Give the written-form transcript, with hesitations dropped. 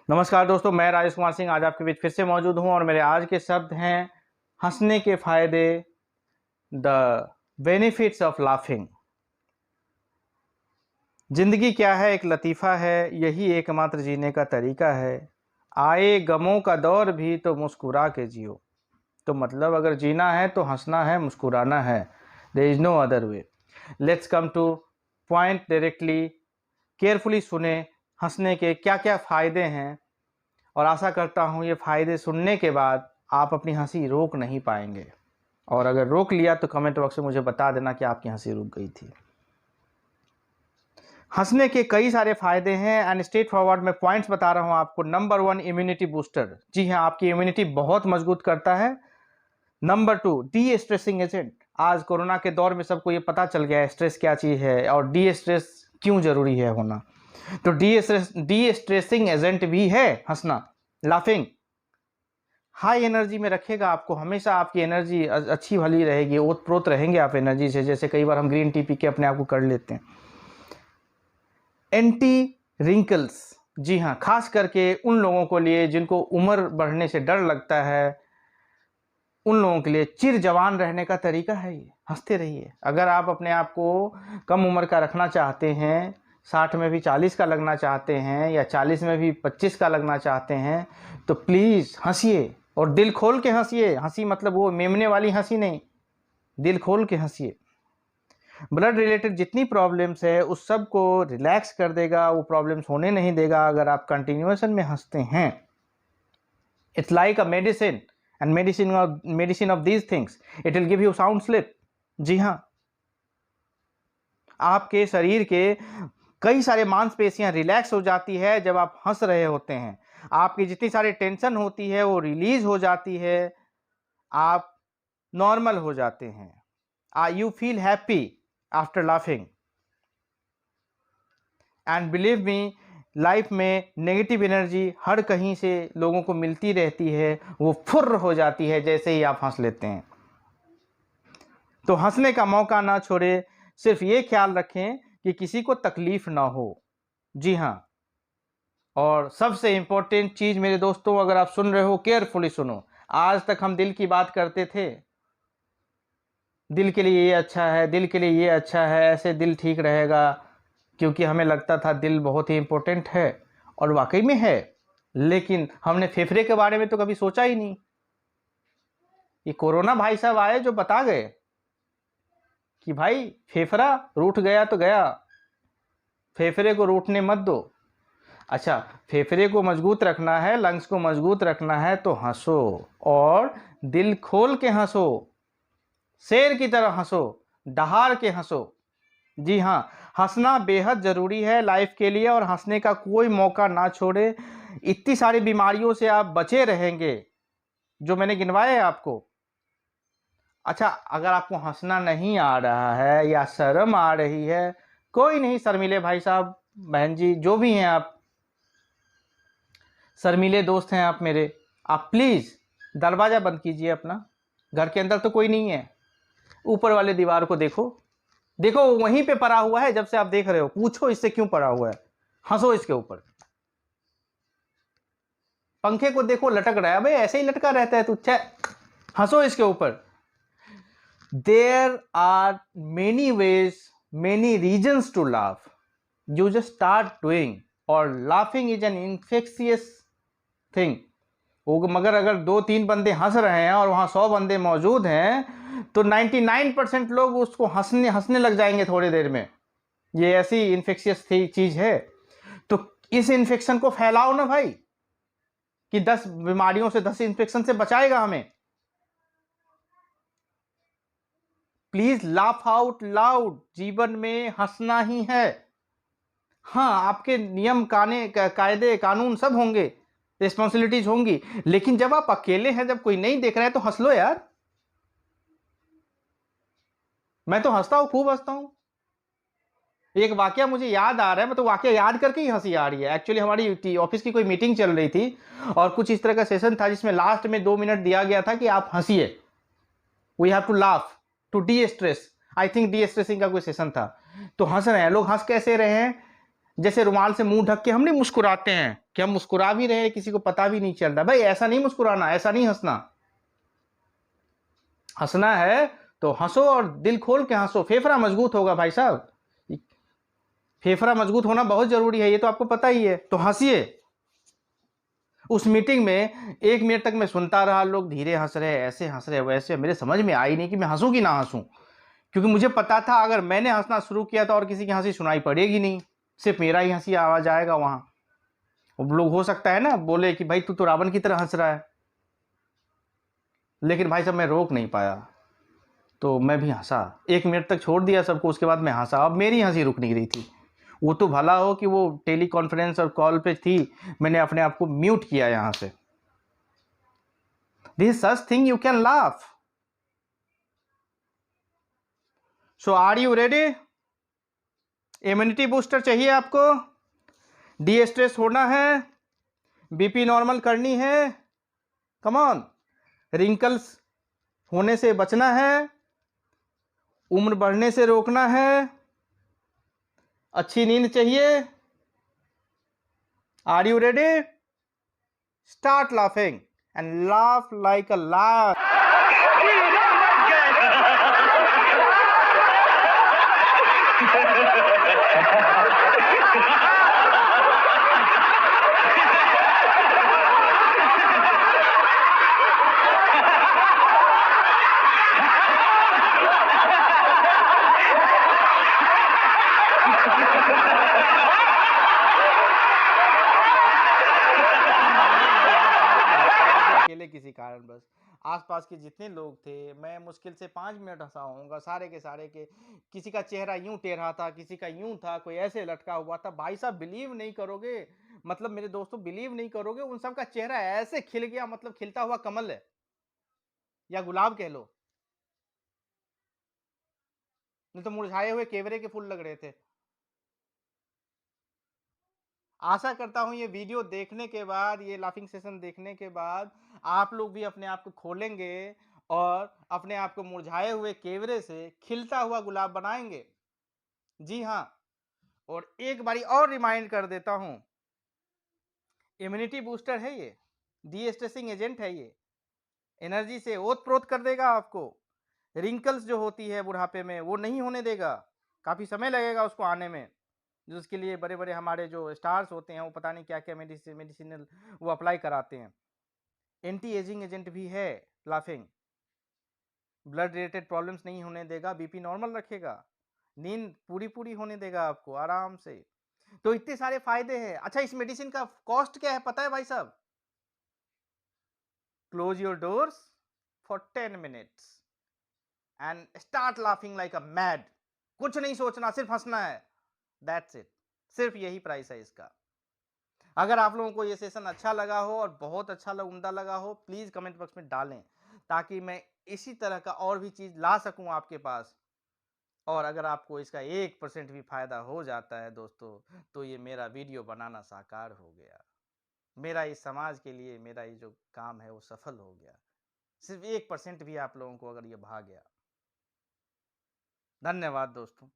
नमस्कार दोस्तों, मैं राजेश कुमार सिंह आज आपके बीच फिर से मौजूद हूं और मेरे आज के शब्द हैं हंसने के फायदे, द बेनिफिट्स ऑफ लाफिंग। जिंदगी क्या है? एक लतीफ़ा है, यही एकमात्र जीने का तरीका है। आए गमों का दौर भी तो मुस्कुरा के जियो। तो मतलब अगर जीना है तो हंसना है, मुस्कुराना है। There is no other way. Let's come to point directly. Carefully सुने हंसने के क्या क्या फ़ायदे हैं, और आशा करता हूँ ये फ़ायदे सुनने के बाद आप अपनी हंसी रोक नहीं पाएंगे, और अगर रोक लिया तो कमेंट बॉक्स में मुझे बता देना कि आपकी हंसी रुक गई थी। हंसने के कई सारे फ़ायदे हैं एंड स्ट्रेट फॉरवर्ड मैं पॉइंट्स बता रहा हूँ आपको। Number 1, immunity booster. जी हाँ, आपकी इम्यूनिटी बहुत मजबूत करता है। Number 2, D stressing agent. आज कोरोना के दौर में सबको ये पता चल गया है स्ट्रेस क्या चीज़ है और डी स्ट्रेस क्यों ज़रूरी है होना। तो डी स्ट्रेसिंग एजेंट भी है हंसना, लाफिंग। हाई एनर्जी में रखेगा आपको, हमेशा आपकी एनर्जी अच्छी भली रहेगी, ओत प्रोत रहेंगे आप एनर्जी से, जैसे कई बार हम ग्रीन टी पी के अपने आप को कर लेते हैं। Anti wrinkles. जी हाँ, खास करके उन लोगों को लिए जिनको उम्र बढ़ने से डर लगता है, उन लोगों के लिए चिर जवान रहने का तरीका है ये। हंसते रहिए। अगर आप अपने आप को कम उम्र का रखना चाहते हैं, 60 में भी 40 का लगना चाहते हैं या 40 में भी 25 का लगना चाहते हैं, तो प्लीज़ हंसिए, और दिल खोल के हंसिए। हंसी मतलब वो मेमने वाली हंसी नहीं, दिल खोल के हंसिए। ब्लड रिलेटेड जितनी प्रॉब्लम्स है उस सब को रिलैक्स कर देगा, वो प्रॉब्लम्स होने नहीं देगा अगर आप कंटिन्यूएशन में हंसते हैं। It's like a medicine, and medicine of these things, it will give you sound sleep. जी हाँ, आपके शरीर के कई सारे मांसपेशियां रिलैक्स हो जाती है जब आप हंस रहे होते हैं। आपकी जितनी सारी टेंशन होती है वो रिलीज हो जाती है, आप नॉर्मल हो जाते हैं। You feel happy after laughing. And believe me, life में नेगेटिव एनर्जी हर कहीं से लोगों को मिलती रहती है, वो फुर्र हो जाती है जैसे ही आप हंस लेते हैं। तो हंसने का मौका ना छोड़े, सिर्फ ये ख्याल रखें कि किसी को तकलीफ ना हो। जी हाँ, और सबसे इंपॉर्टेंट चीज़ मेरे दोस्तों, अगर आप सुन रहे हो केयरफुली सुनो। आज तक हम दिल की बात करते थे, दिल के लिए ये अच्छा है, दिल के लिए ये अच्छा है, ऐसे दिल ठीक रहेगा, क्योंकि हमें लगता था दिल बहुत ही इंपॉर्टेंट है, और वाकई में है। लेकिन हमने फेफड़े के बारे में तो कभी सोचा ही नहीं। ये कोरोना भाई साहब आए जो बता गए कि भाई फेफड़ा रूठ गया तो गया, फेफड़े को रूठने मत दो। अच्छा, फेफड़े को मजबूत रखना है, लंग्स को मजबूत रखना है तो हंसो, और दिल खोल के हंसो, शेर की तरह हंसो, दहाड़ के हंसो। जी हाँ, हंसना बेहद ज़रूरी है लाइफ के लिए, और हंसने का कोई मौका ना छोड़े। इतनी सारी बीमारियों से आप बचे रहेंगे जो मैंने गिनवाए हैं आपको। अच्छा, अगर आपको हंसना नहीं आ रहा है या शर्म आ रही है, कोई नहीं, शर्मीले भाई साहब, बहन जी, जो भी हैं आप, शर्मीले दोस्त हैं आप मेरे, आप प्लीज़ दरवाज़ा बंद कीजिए अपना। घर के अंदर तो कोई नहीं है, ऊपर वाले दीवार को देखो, देखो वहीं पे पड़ा हुआ है, जब से आप देख रहे हो, पूछो इससे क्यों पड़ा हुआ है, हंसो इसके ऊपर। पंखे को देखो लटक रहा है, भाई ऐसे ही लटका रहता है, तू हंसो इसके ऊपर। There are many ways, many reasons to laugh, you just start doing, और laughing is an infectious thing. वो मगर अगर 2-3 बंदे हंस रहे हैं और वहां 100 बंदे मौजूद हैं, तो 99% लोग उसको हंसने लग जाएंगे थोड़ी देर में। ये ऐसी इन्फेक्शियस चीज है। तो इस इन्फेक्शन को फैलाओ ना भाई, कि 10 बीमारियों से, 10 इन्फेक्शन से बचाएगा हमें। प्लीज लाफ आउट लाउड, जीवन में हंसना ही है। हाँ, आपके नियम कायदे कानून सब होंगे, रिस्पॉन्सिबिलिटीज होंगी, लेकिन जब आप अकेले हैं, जब कोई नहीं देख रहा है, तो हंस लो यार। मैं तो हंसता हूं, खूब हंसता हूं। एक वाकया मुझे याद आ रहा है, मैं तो वाकया याद करके ही हंसी आ रही है। एक्चुअली हमारी ऑफिस की कोई मीटिंग चल रही थी, और कुछ इस तरह का सेशन था जिसमें लास्ट में 2 मिनट दिया गया था कि आप हंसिए, we have to laugh to destress. I think destressing का कोई सेशन था। तो हंस रहे हैं लोग। हंस कैसे रहे हैं? जैसे रुमाल से मुंह ढक के हम नहीं मुस्कुराते हैं, कि हम मुस्कुरा भी रहे हैं, किसी को पता भी नहीं चल रहा। भाई ऐसा नहीं मुस्कुराना, ऐसा नहीं हंसना। हंसना है तो हंसो और दिल खोल के हंसो, फेफड़ा मजबूत होगा भाई साहब। फेफड़ा मजबूत होना बहुत जरूरी है, ये तो आपको पता ही है। तो हंसिए। उस मीटिंग में 1 मिनट तक मैं सुनता रहा, लोग धीरे हंस रहे, ऐसे हंस रहे, वैसे। मेरे समझ में आई नहीं कि मैं हंसूं कि ना हंसूं, क्योंकि मुझे पता था अगर मैंने हंसना शुरू किया तो और किसी की हंसी सुनाई पड़ेगी नहीं, सिर्फ मेरा ही हंसी आवाज आएगा वहां। वो लोग हो सकता है ना बोले कि भाई तू तो रावण की तरह हंस रहा है, लेकिन भाई साहब मैं रोक नहीं पाया, तो मैं भी हंसा। 1 मिनट तक छोड़ दिया सबको, उसके बाद मैं हंसा। अब मेरी हंसी रुक नहीं रही थी। वो तो भला हो कि वो टेली कॉन्फ्रेंस और कॉल पे थी, मैंने अपने आप को म्यूट किया यहां से। This such thing you can laugh. So are you ready? Immunity booster चाहिए आपको, डी स्ट्रेस होना है, बीपी नॉर्मल करनी है, कम ऑन, रिंकल्स होने से बचना है, उम्र बढ़ने से रोकना है, अच्छी नींद चाहिए। Are you ready? Start laughing and laugh like a laugh. अकेले किसी कारण बस आसपास के जितने लोग थे, मैं मुश्किल से 5 मिनट हंसा होऊंगा, सारे के सारे के। किसी का चेहरा यूं टेढ़ा था, किसी का यूं था, कोई ऐसे लटका हुआ था। भाई साहब बिलीव नहीं करोगे, मतलब मेरे दोस्तों बिलीव नहीं करोगे, उन सब का चेहरा ऐसे खिल गया, मतलब खिलता हुआ कमल है या गुलाब कह लो, नहीं तो मुरझाए हुए केवरे के फूल लग रहे थे। आशा करता हूं ये वीडियो देखने के बाद, ये लाफिंग सेशन देखने के बाद आप लोग भी अपने आप को खोलेंगे और अपने आप को मुरझाए हुए केवरे से खिलता हुआ गुलाब बनाएंगे। जी हाँ। और एक बारी और रिमाइंड कर देता हूं, इम्यूनिटी बूस्टर है ये, डी स्ट्रेसिंग एजेंट है ये, एनर्जी से ओत प्रोत कर देगा आपको। रिंकल्स जो होती है बुढ़ापे में वो नहीं होने देगा, काफी समय लगेगा उसको आने में, जिसके लिए बड़े बड़े हमारे जो स्टार्स होते हैं वो पता नहीं क्या क्या मेडिसिनल वो अप्लाई कराते हैं। एंटी एजिंग एजेंट भी है लाफिंग, ब्लड रिलेटेड प्रॉब्लम्स नहीं होने देगा, बीपी नॉर्मल रखेगा, नींद पूरी पूरी होने देगा आपको आराम से। तो इतने सारे फायदे हैं। अच्छा इस मेडिसिन का कॉस्ट क्या है पता है भाई साहब? Close your doors for 10 minutes and start laughing like a mad. कुछ नहीं सोचना, सिर्फ हंसना है, दैट्स इट। सिर्फ यही प्राइस है इसका। अगर आप लोगों को ये सेशन अच्छा लगा हो और बहुत अच्छा उम्दा लगा हो, प्लीज कमेंट बॉक्स में डालें, ताकि मैं इसी तरह का और भी चीज ला सकूं आपके पास। और अगर आपको इसका 1% भी फायदा हो जाता है दोस्तों, तो ये मेरा वीडियो बनाना साकार हो गया, मेरा इस समाज के लिए मेरा ये जो काम है वो सफल हो गया। सिर्फ 1% भी आप लोगों को अगर ये भा गया। धन्यवाद दोस्तों।